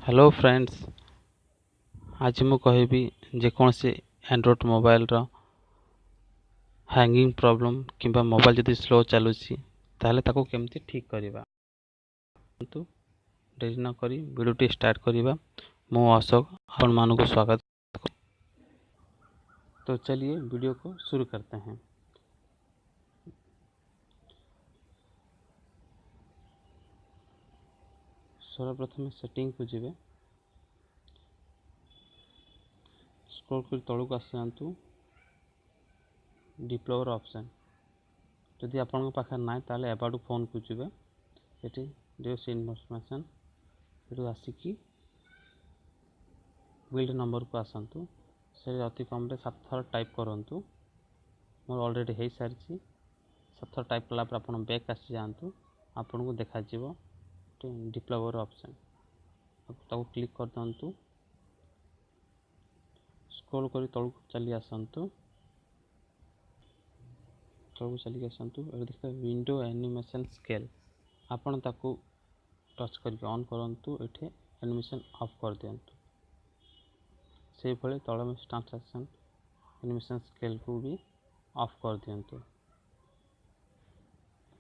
Hello friends. आज ମୁଁ କହିବି ଯେକୌଣସି ଆଣ୍ଡ୍ରଏଡ଼୍ ମୋବାଇଲର ହ୍ୟାଙ୍ଗିଂ ପ୍ରୋବ୍ଲେମ୍ କିମ୍ବା ମୋବାଇଲ ଯଦି ସ୍ଲୋ ଚାଲୁଛି ତାହେଲେ ତାକୁ କେମିତି ଠିକ୍ କରିବା। କିନ୍ତୁ ଡେରି ନ କରି ଭିଡ଼ିଓଟି ଷ୍ଟାର୍ଟ କରିବା। ମୁଁ अशोक ଆପଣମାନଙ୍କୁ स्वागत। तो चलिए वीडियो को शुरू करते हैं। सर्वप्रथम सेटिंग को जीवे, स्क्रॉल कर तलू को आसी जातु डिप्लोअर ऑप्शन। जदि आपण पाखे ना ताले एबाउट फोन को जीवे, ये डिवाइस इनफॉरमेशन ये आसिकी बिल्ड नंबर को आसतु। से अति कम 7 थर टाइप करूँ। मोर ऑलरेडी हो सारी 7 थर टाइप कला आप बैक आसी जातु। आपन को देखा डिप्लोअर ऑप्शन ताको क्लिक कर दिंतु। स्क्रॉल कर तलू चली आसतु। तलू चलिए आसतु। देखिए विंडो एनिमेशन स्केल आपन ताको टच करके ऑन करंतु। एठे एनिमेशन ऑफ कर दियंतु। से भले तल में ट्रांसलेशन एनिमेशन स्केल को भी ऑफ कर दियंतु।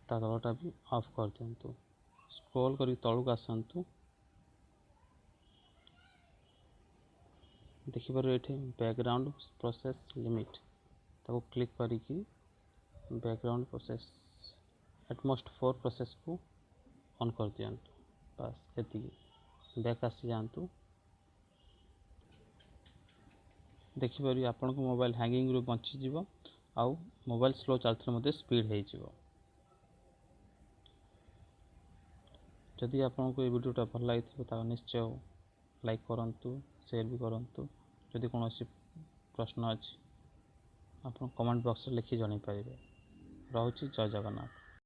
ता तलटा भी ऑफ कर दियंतु। स्क्रॉल कर तलू आसतु। देखिपार ये बैकग्राउंड प्रोसेस लिमिट ताको क्लिक करिकी बैकग्राउंड प्रोसेस एटमोस्ट 4 प्रोसेस को ऑन कर दियंतु। बस एति बैक आसी जातु। देखिपार आपन को मोबाइल हैंगिंग रू बची जीवो आउ मोबाइल स्लो चलते मध्य स्पीड हो जीवो। जदि आपन को ये वीडियोटा भल लगी तो निश्चय लाइक करंतु, शेयर भी करंतु। जदि कौन प्रश्न अच्छी आप कमेंट बॉक्स में लिखि जन पारे। रहुछि। जय जगन्नाथ।